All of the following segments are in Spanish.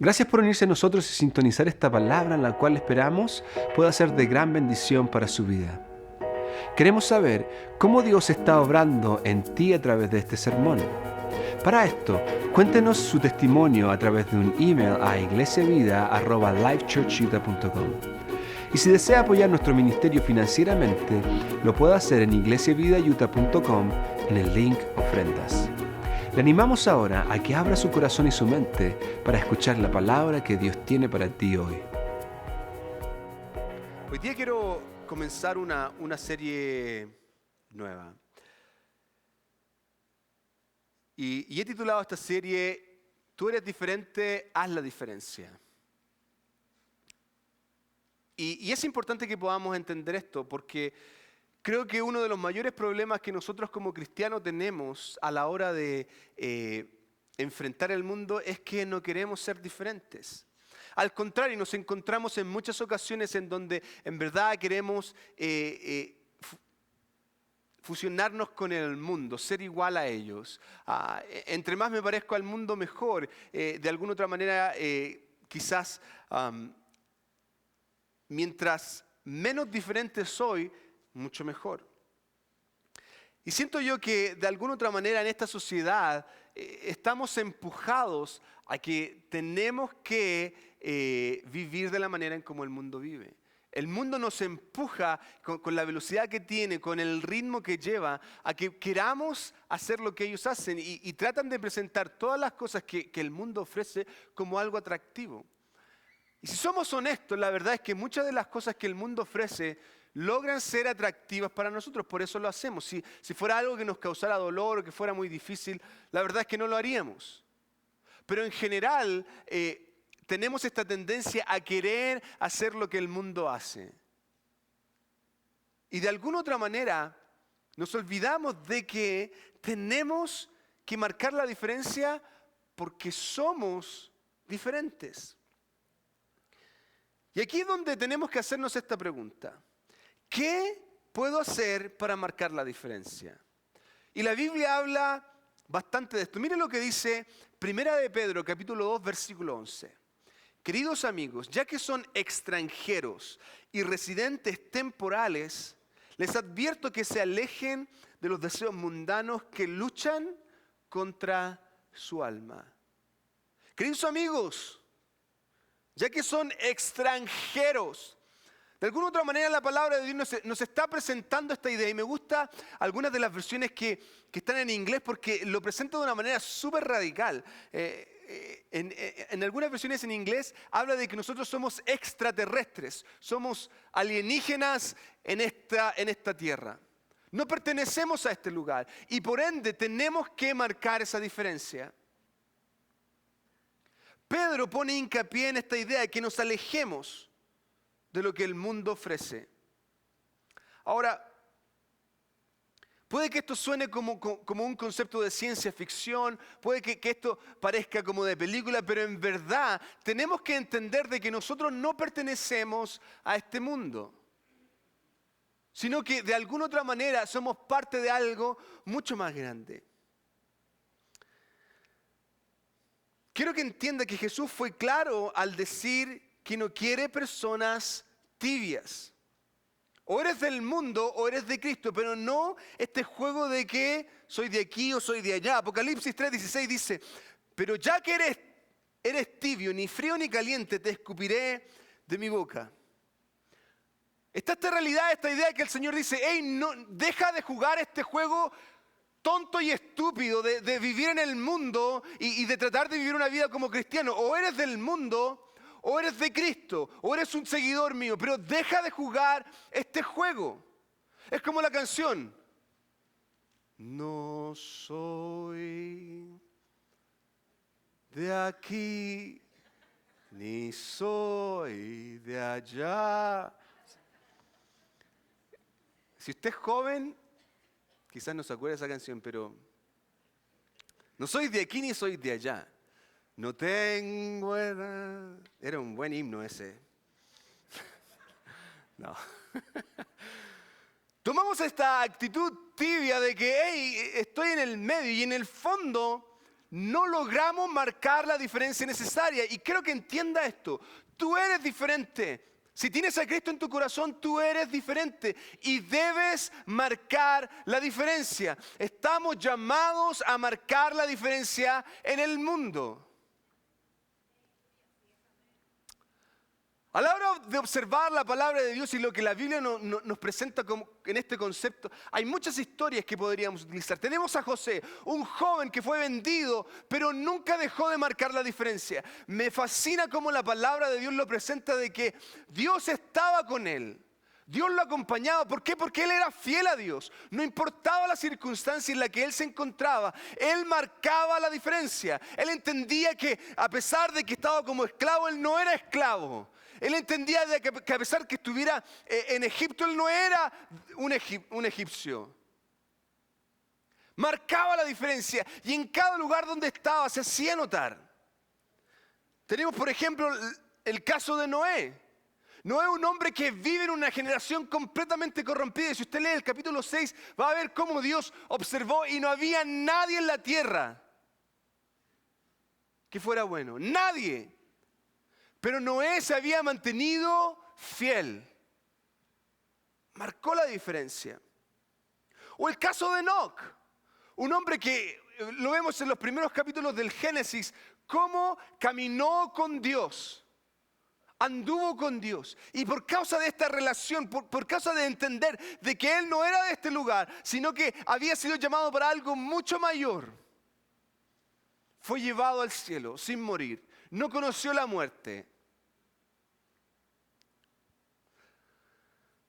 Gracias por unirse a nosotros y sintonizar esta palabra en la cual esperamos pueda ser de gran bendición para su vida. Queremos saber cómo Dios está obrando en ti a través de este sermón. Para esto, cuéntenos su testimonio a través de un email a iglesiavida@lifechurchutah.com. Y si desea apoyar nuestro ministerio financieramente, lo puede hacer en iglesiavidautah.com en el link Ofrendas. Le animamos ahora a que abra su corazón y su mente para escuchar la palabra que Dios tiene para ti hoy. Hoy día quiero comenzar una serie nueva. Y he titulado esta serie Tú eres diferente, haz la diferencia. Y es importante que podamos entender esto porque creo que uno de los mayores problemas que nosotros como cristianos tenemos a la hora de enfrentar el mundo es que no queremos ser diferentes. Al contrario, nos encontramos en muchas ocasiones en donde en verdad queremos fusionarnos con el mundo, ser igual a ellos. Entre más me parezco al mundo, mejor. De alguna otra manera, quizás mientras menos diferente soy, mucho mejor. Y siento yo que de alguna otra manera en esta sociedad estamos empujados a que tenemos que vivir de la manera en como el mundo vive. El mundo nos empuja con la velocidad que tiene, con el ritmo que lleva, a que queramos hacer lo que ellos hacen y tratan de presentar todas las cosas que el mundo ofrece como algo atractivo. Y si somos honestos, la verdad es que muchas de las cosas que el mundo ofrece logran ser atractivas para nosotros, por eso lo hacemos. Si fuera algo que nos causara dolor o que fuera muy difícil, la verdad es que no lo haríamos. Pero en general tenemos esta tendencia a querer hacer lo que el mundo hace. Y de alguna otra manera nos olvidamos de que tenemos que marcar la diferencia porque somos diferentes. Y aquí es donde tenemos que hacernos esta pregunta. ¿Qué puedo hacer para marcar la diferencia? Y la Biblia habla bastante de esto. Miren lo que dice 1 de Pedro, capítulo 2, versículo 11. Queridos amigos, ya que son extranjeros y residentes temporales, les advierto que se alejen de los deseos mundanos que luchan contra su alma. Queridos amigos, ya que son extranjeros. De alguna otra manera la palabra de Dios nos está presentando esta idea y me gusta algunas de las versiones que están en inglés porque lo presenta de una manera súper radical. En algunas versiones en inglés habla de que nosotros somos extraterrestres, somos alienígenas en esta tierra. No pertenecemos a este lugar y por ende tenemos que marcar esa diferencia. Pedro pone hincapié en esta idea de que nos alejemos de lo que el mundo ofrece. Ahora, puede que esto suene como un concepto de ciencia ficción, puede que esto parezca como de película, pero en verdad tenemos que entender de que nosotros no pertenecemos a este mundo, sino que de alguna otra manera somos parte de algo mucho más grande. Quiero que entienda que Jesús fue claro al decir que no quiere personas tibias. O eres del mundo o eres de Cristo, pero no este juego de que soy de aquí o soy de allá. Apocalipsis 3:16 dice, pero ya que eres tibio, ni frío ni caliente, te escupiré de mi boca. Está esta realidad, esta idea que el Señor dice, hey, no, deja de jugar este juego tonto y estúpido de vivir en el mundo y de tratar de vivir una vida como cristiano. O eres del mundo o eres de Cristo, o eres un seguidor mío, pero deja de jugar este juego. Es como la canción. No soy de aquí, ni soy de allá. Si usted es joven, quizás no se acuerde de esa canción, pero no soy de aquí ni soy de allá. No tengo edad. Era un buen himno ese. No. Tomamos esta actitud tibia de que, hey, estoy en el medio y en el fondo no logramos marcar la diferencia necesaria. Y creo que entienda esto. Tú eres diferente. Si tienes a Cristo en tu corazón, tú eres diferente y debes marcar la diferencia. Estamos llamados a marcar la diferencia en el mundo. A la hora de observar la palabra de Dios y lo que la Biblia nos presenta en este concepto, hay muchas historias que podríamos utilizar. Tenemos a José, un joven que fue vendido, pero nunca dejó de marcar la diferencia. Me fascina cómo la palabra de Dios lo presenta, de que Dios estaba con él. Dios lo acompañaba. ¿Por qué? Porque él era fiel a Dios. No importaba la circunstancia en la que él se encontraba, él marcaba la diferencia. Él entendía que a pesar de que estaba como esclavo, él no era esclavo. Él entendía de que a pesar que estuviera en Egipto, él no era un egipcio. Marcaba la diferencia y en cada lugar donde estaba se hacía notar. Tenemos, por ejemplo, el caso de Noé. Noé es un hombre que vive en una generación completamente corrompida. Y si usted lee el capítulo 6, va a ver cómo Dios observó y no había nadie en la tierra que fuera bueno. Nadie. Pero Noé se había mantenido fiel. Marcó la diferencia. O el caso de Enoc, un hombre que lo vemos en los primeros capítulos del Génesis, cómo caminó con Dios, anduvo con Dios. Y por causa de esta relación, por causa de entender de que él no era de este lugar, sino que había sido llamado para algo mucho mayor, fue llevado al cielo sin morir. No conoció la muerte.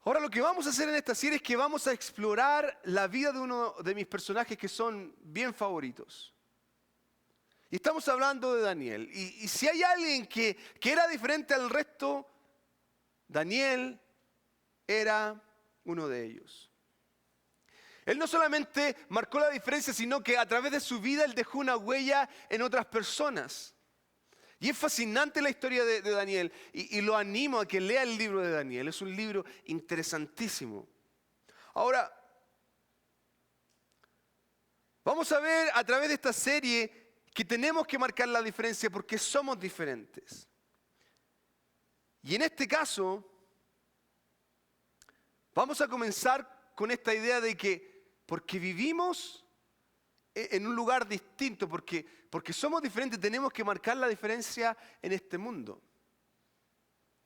Ahora lo que vamos a hacer en esta serie es que vamos a explorar la vida de uno de mis personajes que son bien favoritos. Y estamos hablando de Daniel. Y si hay alguien que era diferente al resto, Daniel era uno de ellos. Él no solamente marcó la diferencia, sino que a través de su vida él dejó una huella en otras personas. Y es fascinante la historia de Daniel y lo animo a que lea el libro de Daniel. Es un libro interesantísimo. Ahora, vamos a ver a través de esta serie que tenemos que marcar la diferencia porque somos diferentes. Y en este caso, vamos a comenzar con esta idea de que porque vivimos en un lugar distinto, porque somos diferentes, tenemos que marcar la diferencia en este mundo.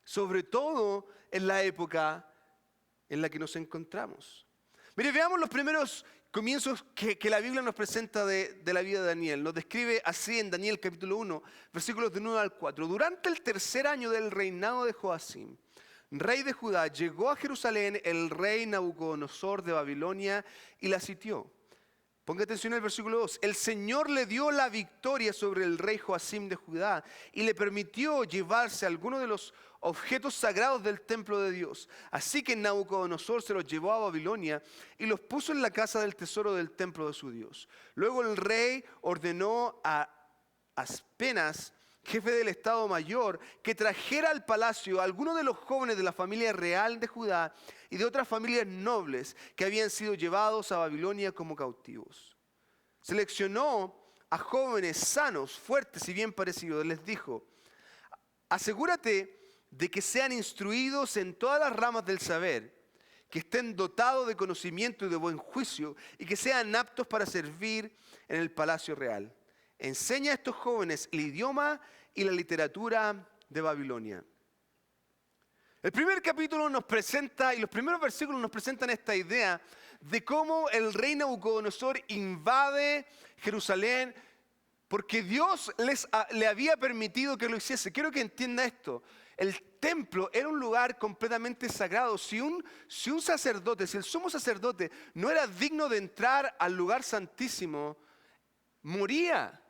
Sobre todo en la época en la que nos encontramos. Mire, veamos los primeros comienzos que la Biblia nos presenta de la vida de Daniel. Nos describe así en Daniel capítulo 1, versículos del 1 al 4. Durante el tercer año del reinado de Joacim, rey de Judá, llegó a Jerusalén el rey Nabucodonosor de Babilonia y la sitió. Ponga atención al versículo 2. El Señor le dio la victoria sobre el rey Joacim de Judá y le permitió llevarse algunos de los objetos sagrados del templo de Dios. Así que Nabucodonosor se los llevó a Babilonia y los puso en la casa del tesoro del templo de su Dios. Luego el rey ordenó a Aspenas, jefe del Estado Mayor, que trajera al palacio a algunos de los jóvenes de la familia real de Judá y de otras familias nobles que habían sido llevados a Babilonia como cautivos. Seleccionó a jóvenes sanos, fuertes y bien parecidos. Les dijo: asegúrate de que sean instruidos en todas las ramas del saber, que estén dotados de conocimiento y de buen juicio y que sean aptos para servir en el palacio real. Enseña a estos jóvenes el idioma y la literatura de Babilonia. El primer capítulo nos presenta, y los primeros versículos nos presentan esta idea de cómo el rey Nabucodonosor invade Jerusalén porque Dios le había permitido que lo hiciese. Quiero que entienda esto. El templo era un lugar completamente sagrado. Si un sacerdote, si el sumo sacerdote no era digno de entrar al lugar santísimo, moría.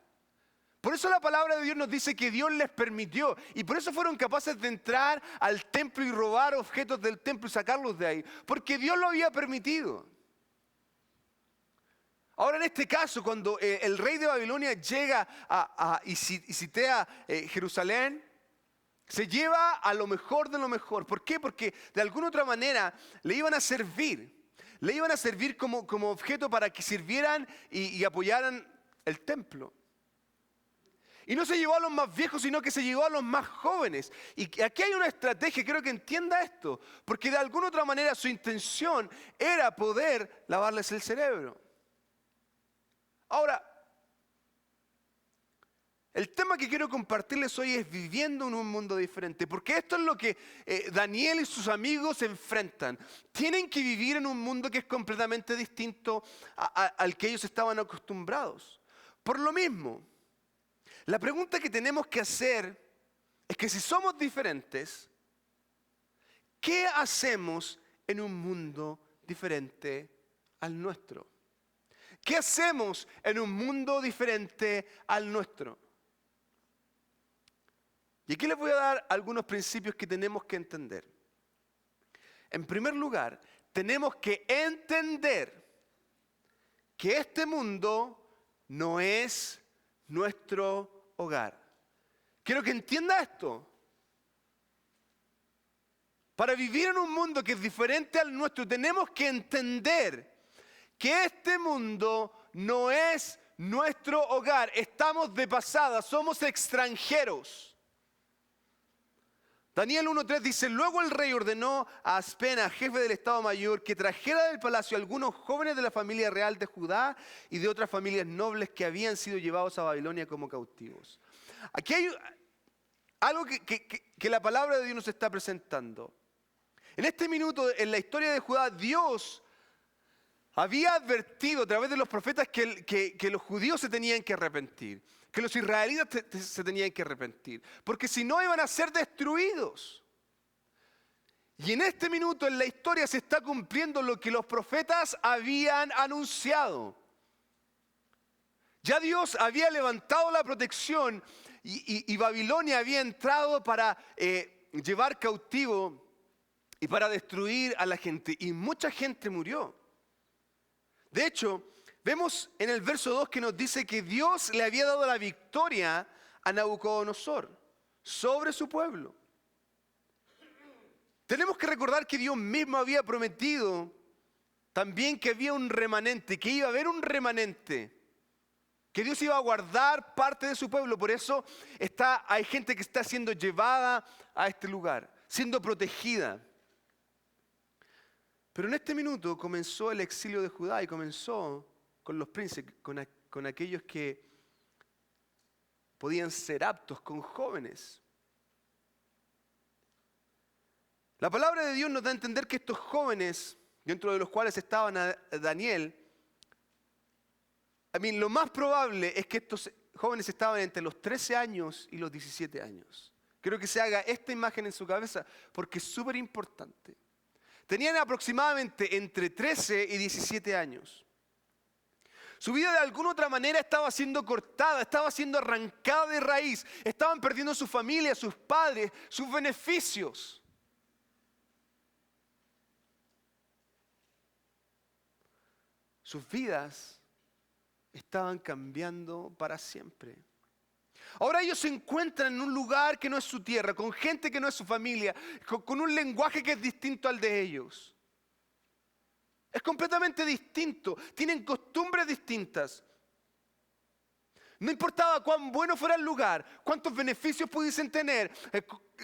Por eso la palabra de Dios nos dice que Dios les permitió. Y por eso fueron capaces de entrar al templo y robar objetos del templo y sacarlos de ahí. Porque Dios lo había permitido. Ahora en este caso, cuando el rey de Babilonia llega y sitea Jerusalén, se lleva a lo mejor de lo mejor. ¿Por qué? Porque de alguna otra manera le iban a servir. Le iban a servir como objeto para que sirvieran y apoyaran el templo. Y no se llevó a los más viejos, sino que se llevó a los más jóvenes. Y aquí hay una estrategia, quiero que entienda esto, porque de alguna otra manera su intención era poder lavarles el cerebro. Ahora, el tema que quiero compartirles hoy es viviendo en un mundo diferente, porque esto es lo que Daniel y sus amigos se enfrentan. Tienen que vivir en un mundo que es completamente distinto al que ellos estaban acostumbrados. Por lo mismo, la pregunta que tenemos que hacer es que si somos diferentes, ¿qué hacemos en un mundo diferente al nuestro? ¿Qué hacemos en un mundo diferente al nuestro? Y aquí les voy a dar algunos principios que tenemos que entender. En primer lugar, tenemos que entender que este mundo no es nuestro hogar. Quiero que entienda esto. Para vivir en un mundo que es diferente al nuestro, tenemos que entender que este mundo no es nuestro hogar. Estamos de pasada, somos extranjeros. Daniel 1:3 dice, luego el rey ordenó a Aspena, jefe del Estado Mayor, que trajera del palacio a algunos jóvenes de la familia real de Judá y de otras familias nobles que habían sido llevados a Babilonia como cautivos. Aquí hay algo que la palabra de Dios nos está presentando. En este minuto, en la historia de Judá, Dios había advertido a través de los profetas que los judíos se tenían que arrepentir, que los israelitas se tenían que arrepentir, porque si no iban a ser destruidos. Y en este minuto en la historia se está cumpliendo lo que los profetas habían anunciado. Ya Dios había levantado la protección y Babilonia había entrado para llevar cautivo y para destruir a la gente. Y mucha gente murió. De hecho, vemos en el verso 2 que nos dice que Dios le había dado la victoria a Nabucodonosor sobre su pueblo. Tenemos que recordar que Dios mismo había prometido también que había un remanente, que iba a haber un remanente, que Dios iba a guardar parte de su pueblo. Por eso hay gente que está siendo llevada a este lugar, siendo protegida. Pero en este minuto comenzó el exilio de Judá y comenzó con los príncipes, con aquellos que podían ser aptos, con jóvenes. La palabra de Dios nos da a entender que estos jóvenes, dentro de los cuales estaba Daniel, lo más probable es que estos jóvenes estaban entre los 13 años y los 17 años. Quiero que se haga esta imagen en su cabeza porque es súper importante. Tenían aproximadamente entre 13 y 17 años. Su vida de alguna otra manera estaba siendo cortada, estaba siendo arrancada de raíz. Estaban perdiendo su familia, sus padres, sus beneficios. Sus vidas estaban cambiando para siempre. Ahora ellos se encuentran en un lugar que no es su tierra, con gente que no es su familia, con un lenguaje que es distinto al de ellos. Es completamente distinto, tienen costumbres distintas. No importaba cuán bueno fuera el lugar, cuántos beneficios pudiesen tener,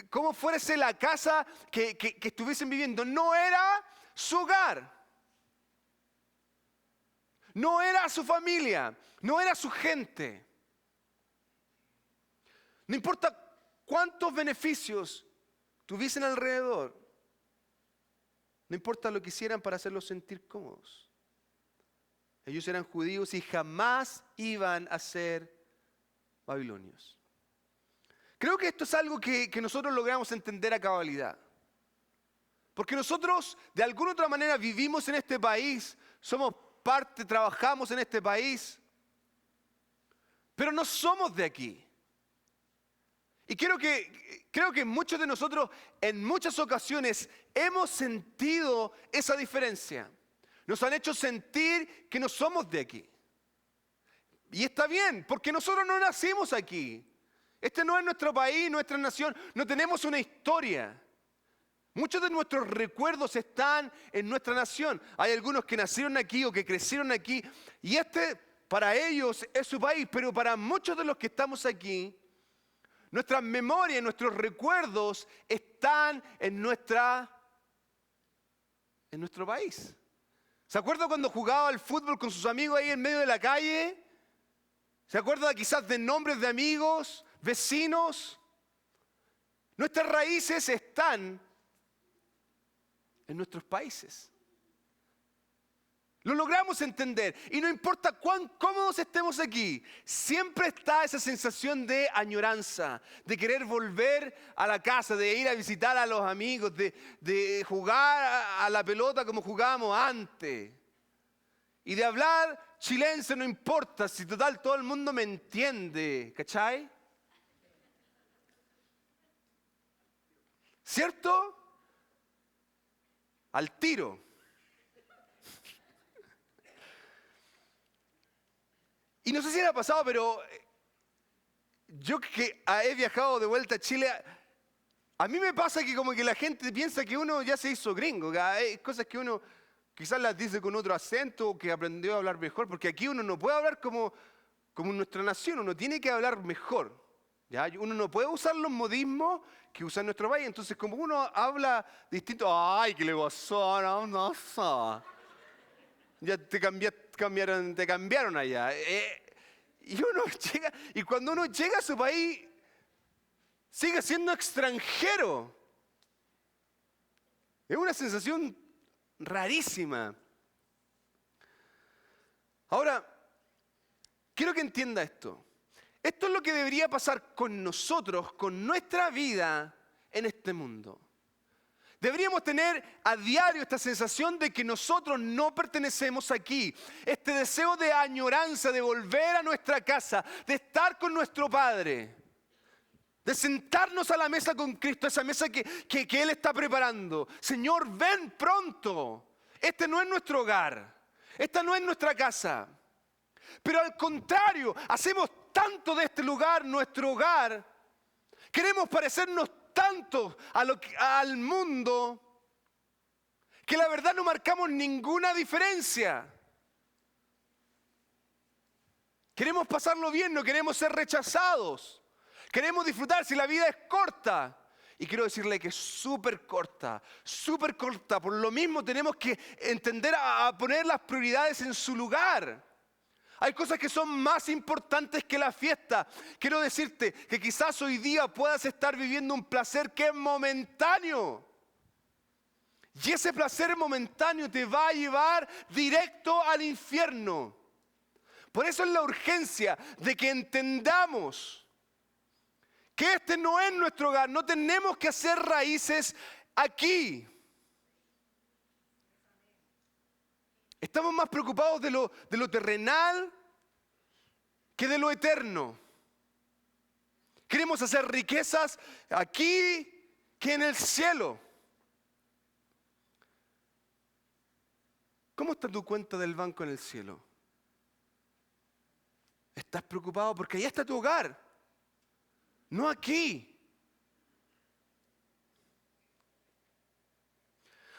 cómo fuese la casa que estuviesen viviendo, no era su hogar. No era su familia, no era su gente. No importa cuántos beneficios tuviesen alrededor. No importa lo que hicieran para hacerlos sentir cómodos. Ellos eran judíos y jamás iban a ser babilonios. Creo que esto es algo que nosotros logramos entender a cabalidad. Porque nosotros de alguna otra manera vivimos en este país, somos parte, trabajamos en este país, pero no somos de aquí. Y creo que muchos de nosotros en muchas ocasiones hemos sentido esa diferencia. Nos han hecho sentir que no somos de aquí. Y está bien, porque nosotros no nacimos aquí. Este no es nuestro país, nuestra nación. No tenemos una historia. Muchos de nuestros recuerdos están en nuestra nación. Hay algunos que nacieron aquí o que crecieron aquí. Y este para ellos es su país, pero para muchos de los que estamos aquí, nuestras memorias, nuestros recuerdos están en nuestro país. ¿Se acuerda cuando jugaba al fútbol con sus amigos ahí en medio de la calle? ¿Se acuerda quizás de nombres de amigos, vecinos? Nuestras raíces están en nuestros países. Lo logramos entender y no importa cuán cómodos estemos aquí, siempre está esa sensación de añoranza, de querer volver a la casa, de ir a visitar a los amigos, de jugar a la pelota como jugábamos antes. Y de hablar chilense no importa, si total todo el mundo me entiende, ¿cachai? ¿Cierto? Al tiro. Y no sé si le ha pasado, pero yo que he viajado de vuelta a Chile, a mí me pasa que como que la gente piensa que uno ya se hizo gringo, que hay cosas que uno quizás las dice con otro acento o que aprendió a hablar mejor, porque aquí uno no puede hablar como en nuestra nación, uno tiene que hablar mejor. ¿Ya? Uno no puede usar los modismos que usa en nuestro país, entonces como uno habla distinto, ¡ay, qué le pasó! No. Ya te cambiaron allá. Y uno llega, y cuando uno llega a su país, sigue siendo extranjero. Es una sensación rarísima. Ahora, quiero que entienda esto. Esto es lo que debería pasar con nosotros, con nuestra vida en este mundo. Deberíamos tener a diario esta sensación de que nosotros no pertenecemos aquí. Este deseo de añoranza, de volver a nuestra casa, de estar con nuestro Padre. De sentarnos a la mesa con Cristo, esa mesa que Él está preparando. Señor, ven pronto. Este no es nuestro hogar. Esta no es nuestra casa. Pero al contrario, hacemos tanto de este lugar nuestro hogar. Queremos parecernos tanto al mundo que la verdad no marcamos ninguna diferencia. Queremos pasarlo bien, no queremos ser rechazados. Queremos disfrutar si la vida es corta. Y quiero decirle que es súper corta, súper corta. Por lo mismo tenemos que entender a poner las prioridades en su lugar. Hay cosas que son más importantes que la fiesta. Quiero decirte que quizás hoy día puedas estar viviendo un placer que es momentáneo. Y ese placer momentáneo te va a llevar directo al infierno. Por eso es la urgencia de que entendamos que este no es nuestro hogar. No tenemos que hacer raíces aquí. Estamos más preocupados de lo terrenal que de lo eterno. Queremos hacer riquezas aquí que en el cielo. ¿Cómo está tu cuenta del banco en el cielo? ¿Estás preocupado? Porque allá está tu hogar, no aquí.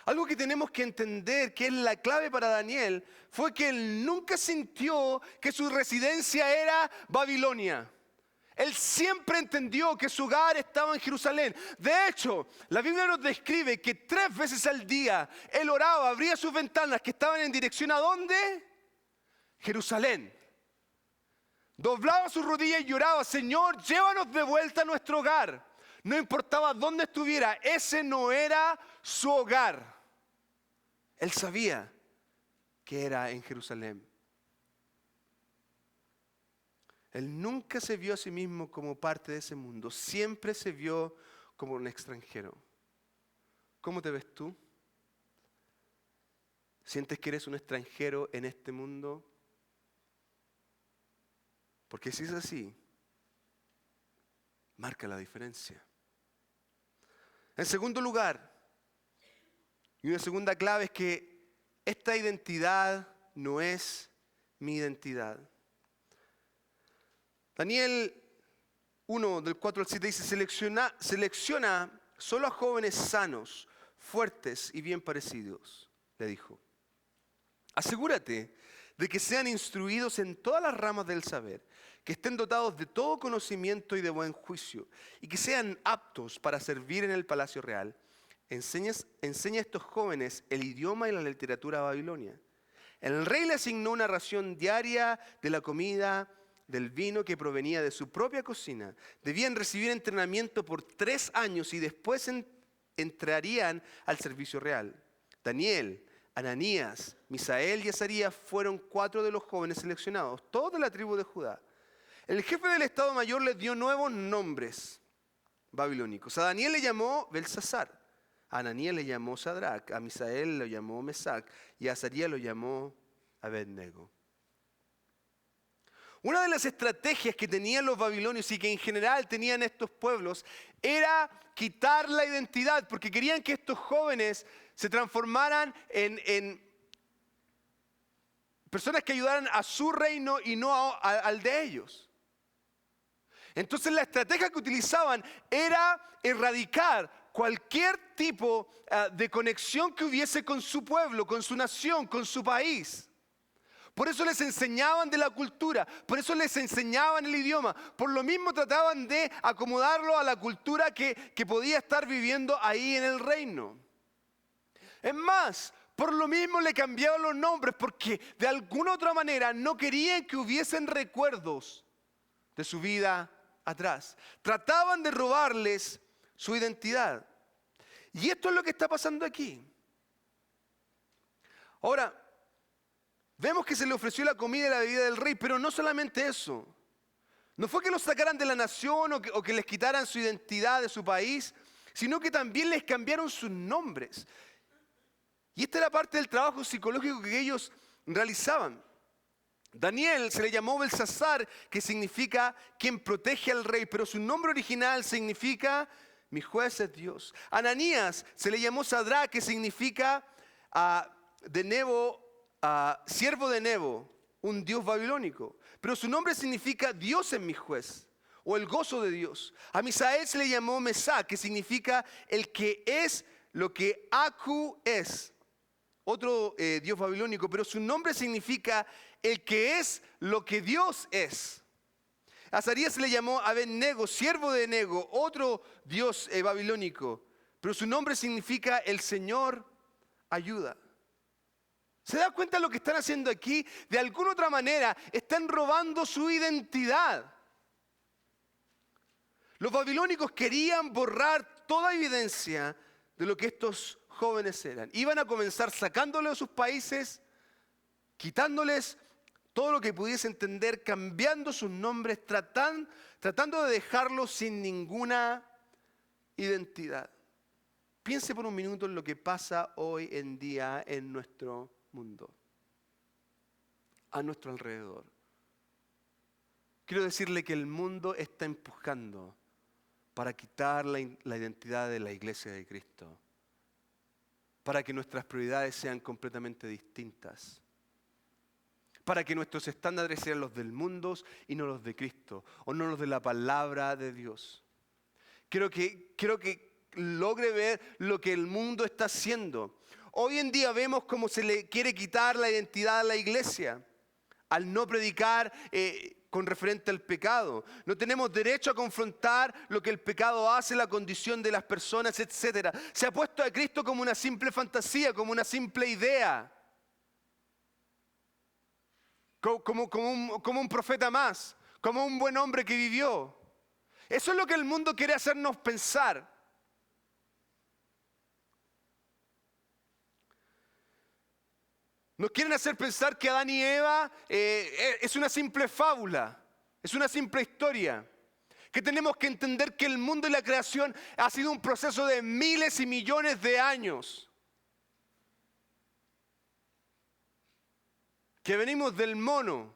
Algo que tenemos que entender, que es la clave para Daniel, fue que él nunca sintió que su residencia era Babilonia. Él siempre entendió que su hogar estaba en Jerusalén. De hecho, la Biblia nos describe que 3 veces al día él oraba, abría sus ventanas que estaban en dirección ¿a dónde? Jerusalén. Doblaba sus rodillas y lloraba, Señor, llévanos de vuelta a nuestro hogar. No importaba dónde estuviera, ese no era su hogar. Él sabía que era en Jerusalén. Él nunca se vio a sí mismo como parte de ese mundo. Siempre se vio como un extranjero. ¿Cómo te ves tú? ¿Sientes que eres un extranjero en este mundo? Porque si es así, marca la diferencia. En segundo lugar, y una segunda clave es que esta identidad no es mi identidad. Daniel 1, del 4 al 7 dice, selecciona solo a jóvenes sanos, fuertes y bien parecidos, le dijo. Asegúrate de que sean instruidos en todas las ramas del saber, que estén dotados de todo conocimiento y de buen juicio, y que sean aptos para servir en el palacio real. Enseña a estos jóvenes el idioma y la literatura babilonia. El rey le asignó una ración diaria de la comida, del vino que provenía de su propia cocina. Debían recibir entrenamiento por 3 años y después entrarían al servicio real. Daniel, Ananías, Misael y Azarías fueron 4 de los jóvenes seleccionados, todos de la tribu de Judá. El jefe del Estado Mayor les dio nuevos nombres babilónicos. A Daniel le llamó Belsasar, a Ananías le llamó Sadrac, a Misael lo llamó Mesac y a Azarías lo llamó Abednego. Una de las estrategias que tenían los babilonios y que en general tenían estos pueblos era quitar la identidad, porque querían que estos jóvenes se transformaran en personas que ayudaran a su reino y no al de ellos. Entonces la estrategia que utilizaban era erradicar cualquier tipo de conexión que hubiese con su pueblo, con su nación, con su país. Por eso les enseñaban de la cultura, por eso les enseñaban el idioma. Por lo mismo trataban de acomodarlo a la cultura que podía estar viviendo ahí en el reino. Es más, por lo mismo le cambiaban los nombres, porque de alguna otra manera no querían que hubiesen recuerdos de su vida atrás. Trataban de robarles su identidad. Y esto es lo que está pasando aquí. Ahora, vemos que se le ofreció la comida y la bebida del rey, pero no solamente eso. No fue que los sacaran de la nación o que les quitaran su identidad de su país, sino que también les cambiaron sus nombres. Y esta era parte del trabajo psicológico que ellos realizaban. Daniel se le llamó Belsasar, que significa quien protege al rey, pero su nombre original significa mi juez es Dios. Ananías se le llamó Sadrac, que significa de Nebo, siervo de Nebo, un dios babilónico. Pero su nombre significa Dios es mi juez, o el gozo de Dios. A Misael se le llamó Mesac, que significa el que es lo que Aku es, otro dios babilónico, pero su nombre significa el que es lo que Dios es. A Azarías se le llamó Abednego, siervo de Nego, otro dios babilónico, pero su nombre significa el Señor ayuda. ¿Se da cuenta de lo que están haciendo aquí? De alguna otra manera están robando su identidad. Los babilónicos querían borrar toda evidencia de lo que estos jóvenes eran. Iban a comenzar sacándoles de sus países, quitándoles todo lo que pudiese entender, cambiando sus nombres, tratando de dejarlos sin ninguna identidad. Piense por un minuto en lo que pasa hoy en día en nuestro mundo, a nuestro alrededor. Quiero decirle que el mundo está empujando para quitar la identidad de la iglesia de Cristo, para que nuestras prioridades sean completamente distintas, para que nuestros estándares sean los del mundo y no los de Cristo, o no los de la palabra de Dios. Quiero que logre ver lo que el mundo está haciendo. Hoy en día vemos cómo se le quiere quitar la identidad a la iglesia al no predicar con referente al pecado. No tenemos derecho a confrontar lo que el pecado hace, la condición de las personas, etc. Se ha puesto a Cristo como una simple fantasía, como una simple idea. Como un profeta más, como un buen hombre que vivió. Eso es lo que el mundo quiere hacernos pensar. Nos quieren hacer pensar que Adán y Eva es una simple fábula, es una simple historia. Que tenemos que entender que el mundo y la creación ha sido un proceso de miles y millones de años. Que venimos del mono.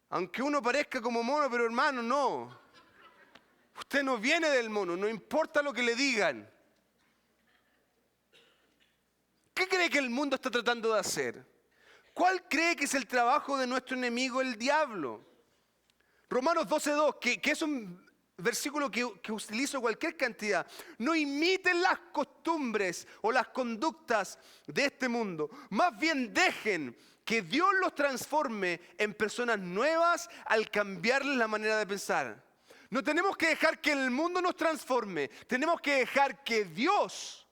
Aunque uno parezca como mono, pero hermano, no. Usted no viene del mono, no importa lo que le digan. ¿Qué cree que el mundo está tratando de hacer? ¿Cuál cree que es el trabajo de nuestro enemigo, el diablo? Romanos 12:2, que es un versículo que utilizo cualquier cantidad. No imiten las costumbres o las conductas de este mundo. Más bien dejen que Dios los transforme en personas nuevas al cambiarles la manera de pensar. No tenemos que dejar que el mundo nos transforme. Tenemos que dejar que Dios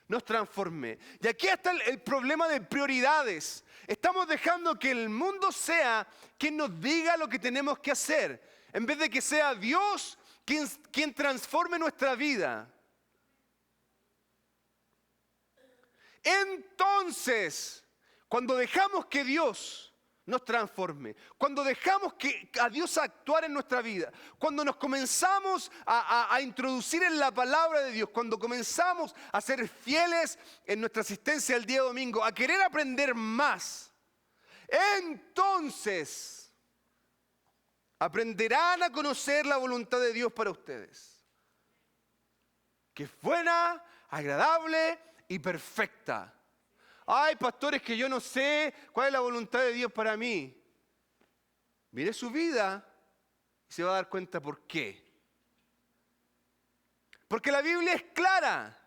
nos transforme. Y aquí está el problema de prioridades. Estamos dejando que el mundo sea quien nos diga lo que tenemos que hacer, en vez de que sea Dios quien transforme nuestra vida. Entonces, cuando dejamos que Dios nos transforme, cuando dejamos a Dios actuar en nuestra vida, cuando nos comenzamos a introducir en la palabra de Dios, cuando comenzamos a ser fieles en nuestra asistencia el día domingo, a querer aprender más, entonces aprenderán a conocer la voluntad de Dios para ustedes, que es buena, agradable y perfecta. Ay, pastores, que yo no sé cuál es la voluntad de Dios para mí. Mire su vida y se va a dar cuenta por qué. Porque la Biblia es clara.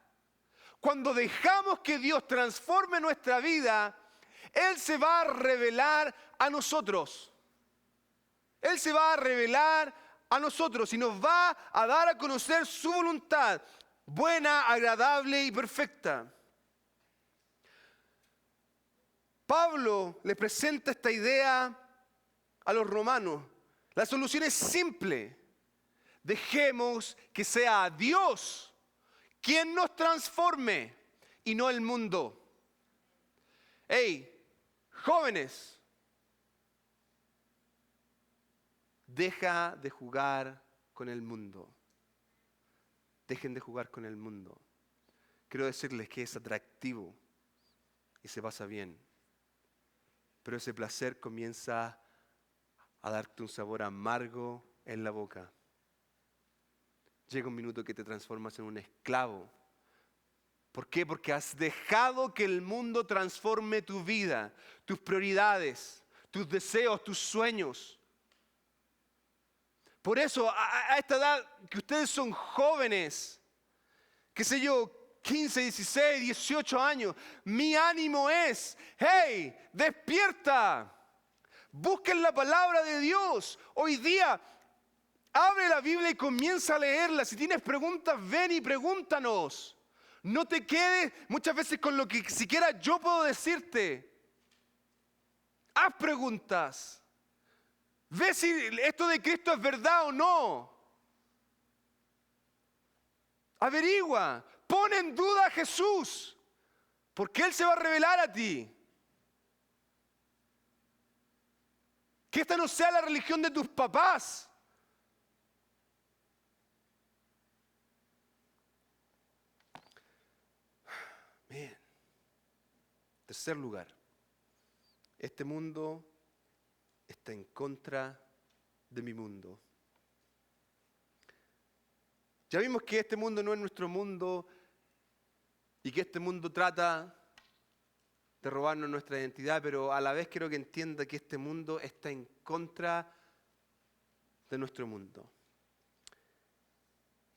Cuando dejamos que Dios transforme nuestra vida, Él se va a revelar a nosotros. Él se va a revelar a nosotros y nos va a dar a conocer su voluntad, buena, agradable y perfecta. Pablo le presenta esta idea a los romanos. La solución es simple. Dejemos que sea Dios quien nos transforme y no el mundo. Hey, jóvenes, deja de jugar con el mundo. Dejen de jugar con el mundo. Quiero decirles que es atractivo y se pasa bien. Pero ese placer comienza a darte un sabor amargo en la boca. Llega un minuto que te transformas en un esclavo. ¿Por qué? Porque has dejado que el mundo transforme tu vida, tus prioridades, tus deseos, tus sueños. Por eso, a esta edad que ustedes son jóvenes, qué sé yo, 15, 16, 18 años, mi ánimo es, hey, despierta, busquen la palabra de Dios. Hoy día, abre la Biblia y comienza a leerla. Si tienes preguntas, ven y pregúntanos. No te quedes muchas veces con lo que siquiera yo puedo decirte. Haz preguntas. Ve si esto de Cristo es verdad o no. Averigua. Pon en duda a Jesús, porque Él se va a revelar a ti. Que esta no sea la religión de tus papás. Bien. Tercer lugar. Este mundo está en contra de mi mundo. Ya vimos que este mundo no es nuestro mundo y que este mundo trata de robarnos nuestra identidad, pero a la vez quiero que entienda que este mundo está en contra de nuestro mundo.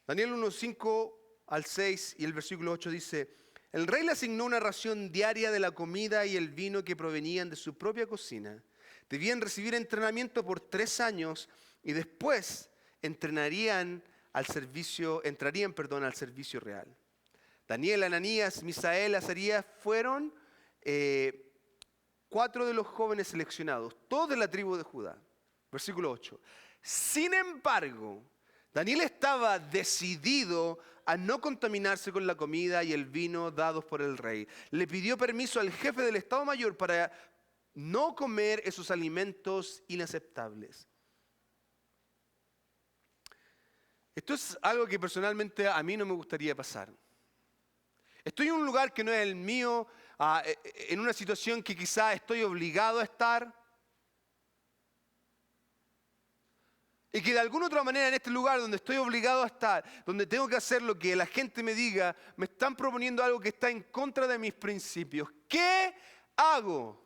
Daniel 1:5 al 6 y el versículo 8 dice: el rey le asignó una ración diaria de la comida y el vino que provenían de su propia cocina. Debían recibir entrenamiento por 3 años y después entrarían al servicio real. Daniel, Ananías, Misael, Azarías fueron 4 de los jóvenes seleccionados, todos de la tribu de Judá. Versículo 8. Sin embargo, Daniel estaba decidido a no contaminarse con la comida y el vino dados por el rey. Le pidió permiso al jefe del Estado Mayor para no comer esos alimentos inaceptables. Esto es algo que personalmente a mí no me gustaría pasar. Estoy en un lugar que no es el mío, en una situación que quizá estoy obligado a estar. Y que de alguna otra manera en este lugar donde estoy obligado a estar, donde tengo que hacer lo que la gente me diga, me están proponiendo algo que está en contra de mis principios. ¿Qué hago?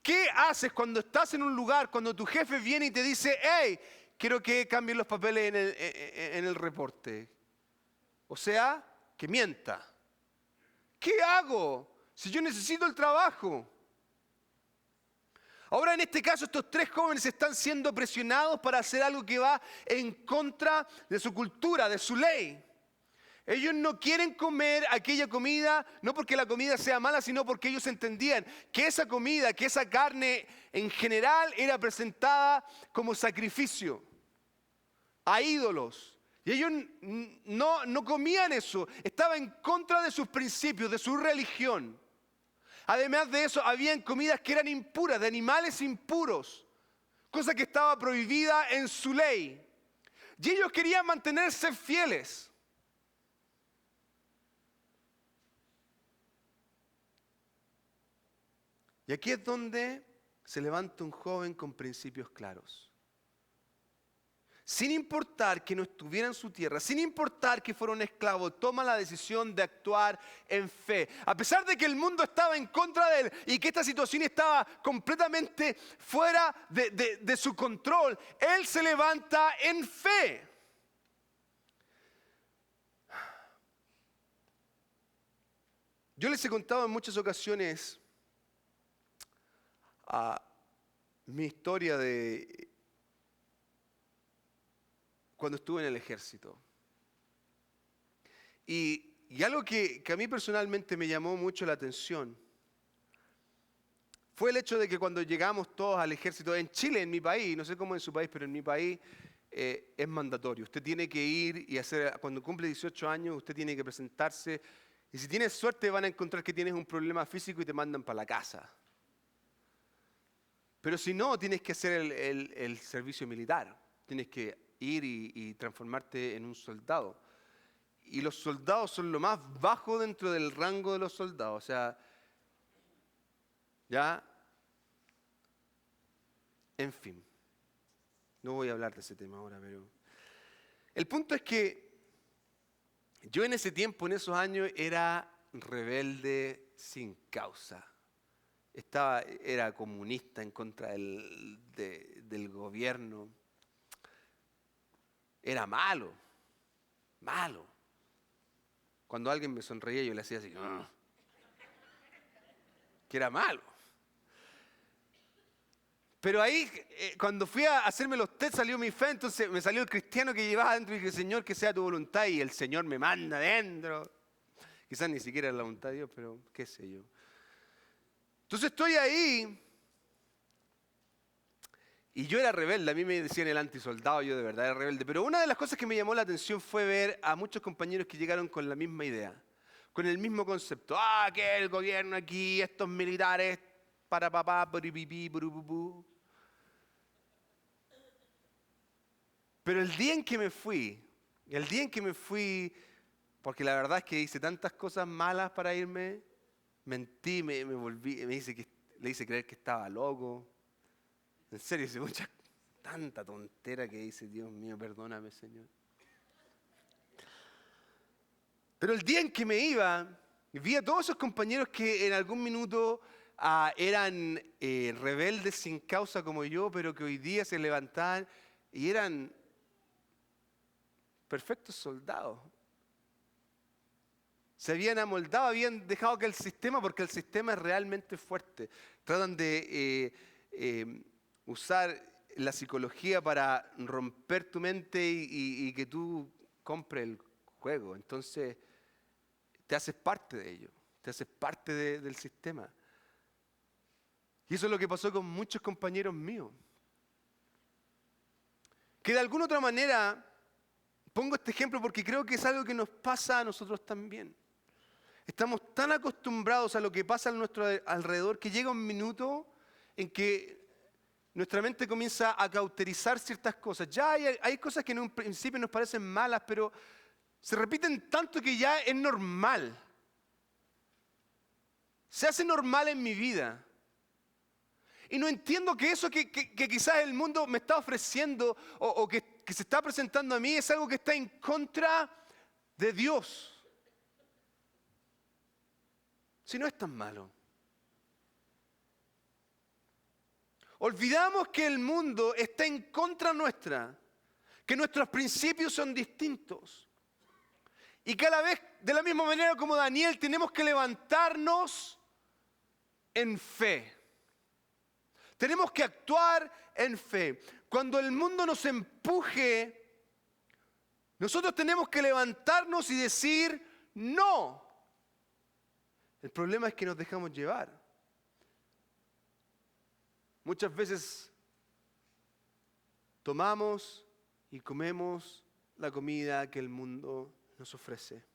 ¿Qué haces cuando estás en un lugar, cuando tu jefe viene y te dice: hey, quiero que cambien los papeles en el reporte. O sea, que mienta. ¿Qué hago si yo necesito el trabajo? Ahora, en este caso, estos 3 jóvenes están siendo presionados para hacer algo que va en contra de su cultura, de su ley. Ellos no quieren comer aquella comida, no porque la comida sea mala, sino porque ellos entendían que esa comida, que esa carne en general era presentada como sacrificio a ídolos. Y ellos no comían eso, estaba en contra de sus principios, de su religión. Además de eso, habían comidas que eran impuras, de animales impuros, cosa que estaba prohibida en su ley. Y ellos querían mantenerse fieles. Y aquí es donde se levanta un joven con principios claros. Sin importar que no estuviera en su tierra, sin importar que fuera un esclavo, toma la decisión de actuar en fe. A pesar de que el mundo estaba en contra de él y que esta situación estaba completamente fuera de su control, él se levanta en fe. Yo les he contado en muchas ocasiones mi historia de cuando estuve en el ejército. Y algo que a mí personalmente me llamó mucho la atención fue el hecho de que cuando llegamos todos al ejército, en Chile, en mi país, no sé cómo en su país, pero en mi país es mandatorio. Usted tiene que ir y hacer, cuando cumple 18 años, usted tiene que presentarse. Y si tienes suerte van a encontrar que tienes un problema físico y te mandan para la casa. Pero si no, tienes que hacer el servicio militar. Tienes que ir y transformarte en un soldado. Y los soldados son lo más bajo dentro del rango de los soldados. O sea, ya, en fin. No voy a hablar de ese tema ahora, pero el punto es que yo en ese tiempo, en esos años, era rebelde sin causa. Era comunista en contra del gobierno. Era malo. Cuando alguien me sonreía yo le hacía así, que era malo. Pero ahí, cuando fui a hacerme los test, salió mi fe, entonces me salió el cristiano que llevaba adentro y dije, Señor, que sea tu voluntad, y el Señor me manda adentro. Quizás ni siquiera es la voluntad de Dios, pero qué sé yo. Entonces estoy ahí, y yo era rebelde, a mí me decían el antisoldado, yo de verdad era rebelde. Pero una de las cosas que me llamó la atención fue ver a muchos compañeros que llegaron con la misma idea, con el mismo concepto. Que el gobierno aquí, estos militares, para papá, puripipí, purupupú. Pero el día en que me fui, porque la verdad es que hice tantas cosas malas para irme, mentí, me volví, le hice creer que estaba loco. En serio, hice tanta tontera que dice, Dios mío, perdóname, Señor. Pero el día en que me iba, vi a todos esos compañeros que en algún minuto eran rebeldes sin causa como yo, pero que hoy día se levantaban y eran perfectos soldados. Se habían amoldado, habían dejado que el sistema, porque el sistema es realmente fuerte, tratan de usar la psicología para romper tu mente y que tú compres el juego. Entonces, te haces parte de ello, te haces parte del sistema. Y eso es lo que pasó con muchos compañeros míos. Que de alguna otra manera, pongo este ejemplo porque creo que es algo que nos pasa a nosotros también. Estamos tan acostumbrados a lo que pasa a nuestro alrededor que llega un minuto en que nuestra mente comienza a cauterizar ciertas cosas. Ya hay cosas que en un principio nos parecen malas, pero se repiten tanto que ya es normal. Se hace normal en mi vida. Y no entiendo que eso que quizás el mundo me está ofreciendo o que se está presentando a mí es algo que está en contra de Dios. Si no es tan malo. Olvidamos que el mundo está en contra nuestra. que nuestros principios son distintos. Y que a la vez, de la misma manera como Daniel, tenemos que levantarnos en fe. Tenemos que actuar en fe. Cuando el mundo nos empuje, nosotros tenemos que levantarnos y decir no. El problema es que nos dejamos llevar. Muchas veces tomamos y comemos la comida que el mundo nos ofrece,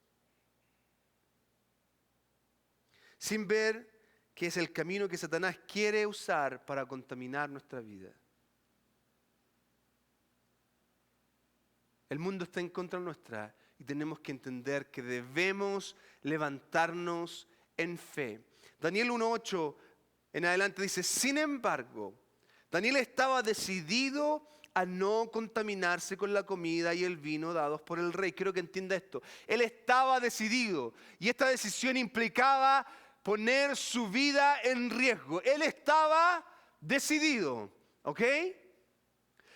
sin ver que es el camino que Satanás quiere usar para contaminar nuestra vida. El mundo está en contra nuestra y tenemos que entender que debemos levantarnos en fe. Daniel 1:8 en adelante dice, sin embargo, Daniel estaba decidido a no contaminarse con la comida y el vino dados por el rey. Quiero que entienda esto. Él estaba decidido y esta decisión implicaba poner su vida en riesgo. Él estaba decidido, ¿ok?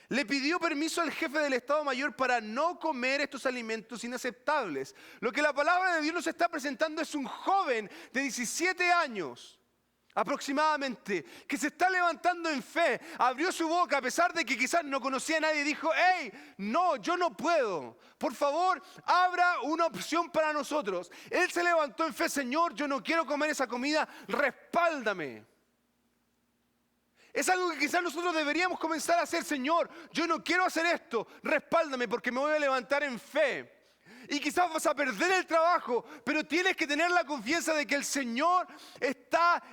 Le pidió permiso al jefe del Estado Mayor para no comer estos alimentos inaceptables. Lo que la palabra de Dios nos está presentando es un joven de 17 años. Aproximadamente, que se está levantando en fe, abrió su boca a pesar de que quizás no conocía a nadie y dijo, hey, no, yo no puedo, por favor, abra una opción para nosotros. Él se levantó en fe, Señor, yo no quiero comer esa comida, respáldame. Es algo que quizás nosotros deberíamos comenzar a hacer, Señor, yo no quiero hacer esto, respáldame porque me voy a levantar en fe. Y quizás vas a perder el trabajo, pero tienes que tener la confianza de que el Señor está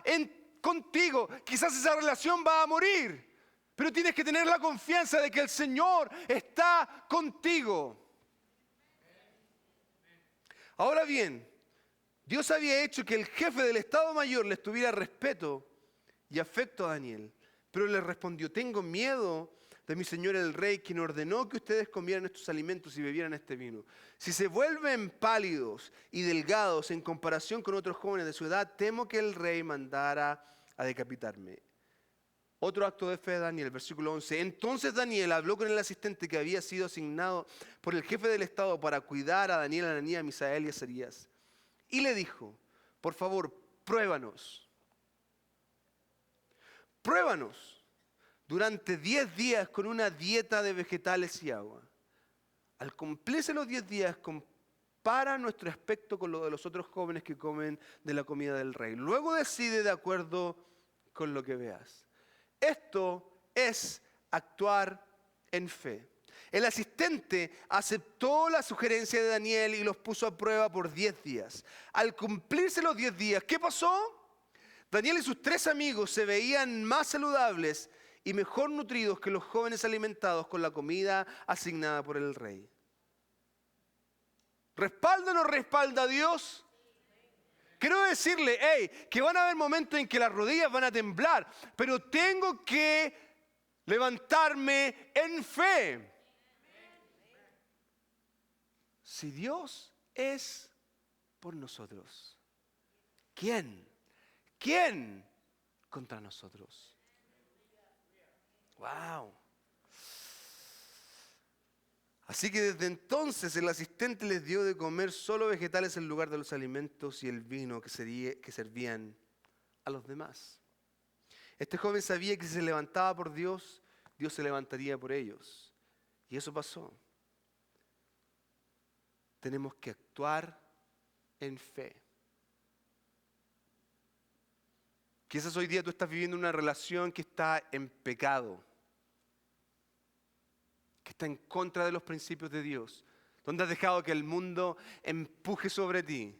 contigo. Quizás esa relación va a morir, pero tienes que tener la confianza de que el Señor está contigo. Ahora bien, Dios había hecho que el jefe del Estado Mayor les tuviera respeto y afecto a Daniel, pero le respondió, tengo miedo de mi señor el rey, quien ordenó que ustedes comieran estos alimentos y bebieran este vino. Si se vuelven pálidos y delgados en comparación con otros jóvenes de su edad, temo que el rey mandara a decapitarme. Otro acto de fe de Daniel, versículo 11. Entonces Daniel habló con el asistente que había sido asignado por el jefe del Estado para cuidar a Daniel, Ananías, Misael y Azarías. Y le dijo, por favor, pruébanos durante 10 días con una dieta de vegetales y agua. Al cumplirse los 10 días, compara nuestro aspecto con lo de los otros jóvenes que comen de la comida del rey. Luego decide de acuerdo con lo que veas. Esto es actuar en fe. El asistente aceptó la sugerencia de Daniel y los puso a prueba por 10 días. Al cumplirse los 10 días, ¿qué pasó? Daniel y sus 3 amigos se veían más saludables y mejor nutridos que los jóvenes alimentados con la comida asignada por el rey. ¿Respalda o no respalda a Dios? Quiero decirle, que van a haber momentos en que las rodillas van a temblar, pero tengo que levantarme en fe. Si Dios es por nosotros, ¿quién contra nosotros? Wow. Así que desde entonces el asistente les dio de comer solo vegetales en lugar de los alimentos y el vino que servían a los demás. Este joven sabía que si se levantaba por Dios, Dios se levantaría por ellos. Y eso pasó. Tenemos que actuar en fe. Quizás hoy día tú estás viviendo una relación que está en pecado, que está en contra de los principios de Dios, donde has dejado que el mundo empuje sobre ti.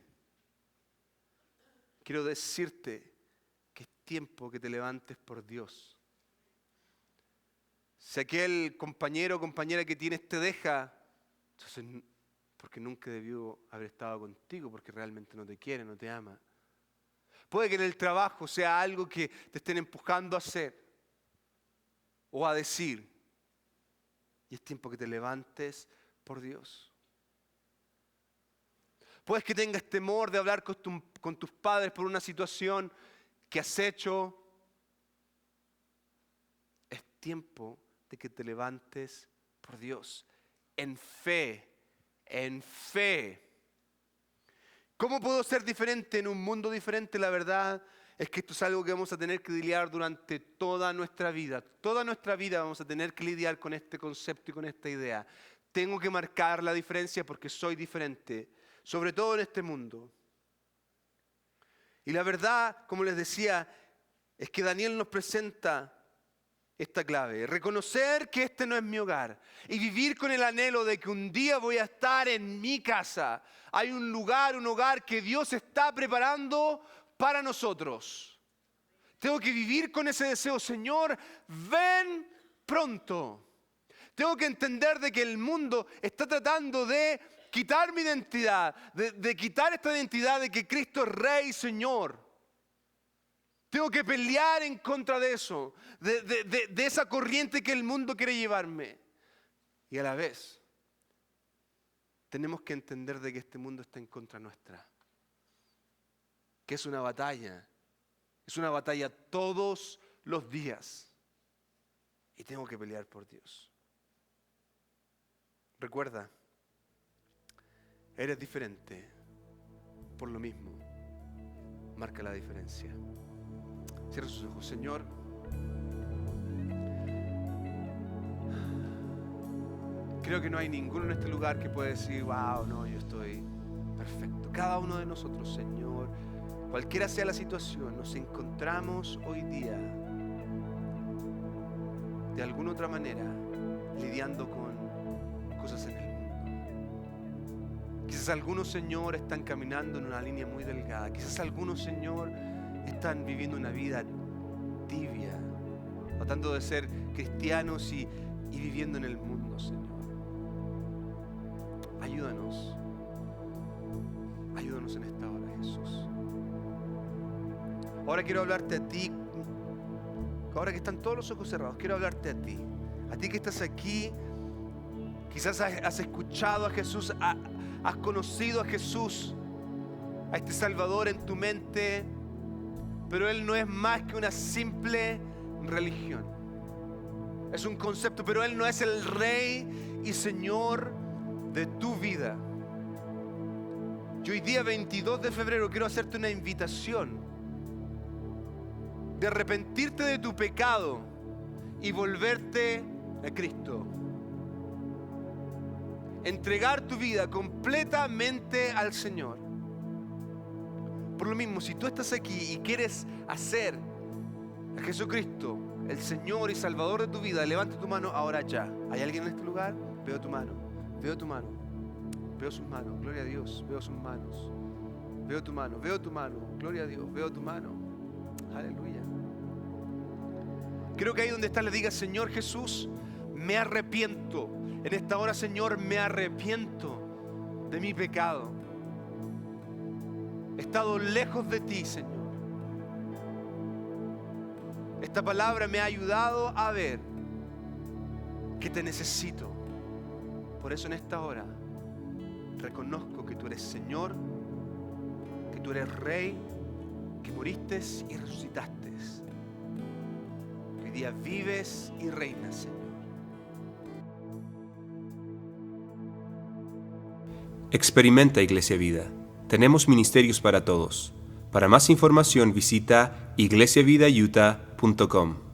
Quiero decirte que es tiempo que te levantes por Dios. Si aquel compañero o compañera que tienes te deja, entonces porque nunca debió haber estado contigo, porque realmente no te quiere, no te ama. Puede que en el trabajo sea algo que te estén empujando a hacer o a decir. Y es tiempo que te levantes por Dios. Puedes que tengas temor de hablar con tus padres por una situación que has hecho. Es tiempo de que te levantes por Dios en fe, en fe. ¿Cómo puedo ser diferente en un mundo diferente? La verdad es que esto es algo que vamos a tener que lidiar durante toda nuestra vida. Toda nuestra vida vamos a tener que lidiar con este concepto y con esta idea. Tengo que marcar la diferencia porque soy diferente, sobre todo en este mundo. Y la verdad, como les decía, es que Daniel nos presenta esta clave. Reconocer que este no es mi hogar y vivir con el anhelo de que un día voy a estar en mi casa. Hay un lugar, un hogar que Dios está preparando para nosotros. Tengo que vivir con ese deseo. Señor, ven pronto. Tengo que entender de que el mundo está tratando de quitar mi identidad, de quitar esta identidad de que Cristo es Rey y Señor. Tengo que pelear en contra de eso, de esa corriente que el mundo quiere llevarme. Y a la vez, tenemos que entender de que este mundo está en contra nuestra. Que es una batalla todos los días. Y tengo que pelear por Dios. Recuerda, eres diferente, por lo mismo, marca la diferencia. Cierra sus ojos. Señor, creo que no hay ninguno en este lugar que pueda decir, wow, no, yo estoy perfecto. Cada uno de nosotros, Señor, cualquiera sea la situación, nos encontramos hoy día de alguna otra manera lidiando con cosas en el mundo. Quizás algunos, Señor, están caminando en una línea muy delgada. Quizás algunos, Señor, están viviendo una vida tibia, tratando de ser cristianos y viviendo en el mundo, Señor. Ayúdanos en esta hora, Jesús. Ahora quiero hablarte a ti, ahora que están todos los ojos cerrados, quiero hablarte a ti que estás aquí. Quizás has escuchado a Jesús, has conocido a Jesús, a este Salvador en tu mente, pero Él no es más que una simple religión. Es un concepto, pero Él no es el Rey y Señor de tu vida. Yo hoy día 22 de febrero quiero hacerte una invitación de arrepentirte de tu pecado y volverte a Cristo. Entregar tu vida completamente al Señor. Por lo mismo, si tú estás aquí y quieres hacer a Jesucristo el Señor y Salvador de tu vida, levanta tu mano ahora ya. ¿Hay alguien en este lugar? Veo tu mano, veo tu mano, veo sus manos, gloria a Dios, veo sus manos, veo tu mano, gloria a Dios, veo tu mano, aleluya. Creo que ahí donde estás le digas, Señor Jesús, me arrepiento. En esta hora, Señor, me arrepiento de mi pecado. He estado lejos de ti, Señor. Esta palabra me ha ayudado a ver que te necesito. Por eso en esta hora reconozco que tú eres Señor, que tú eres Rey, que moriste y resucitaste. Que hoy día vives y reinas, Señor. Experimenta Iglesia Vida. Tenemos ministerios para todos. Para más información visita iglesiavidautah.com.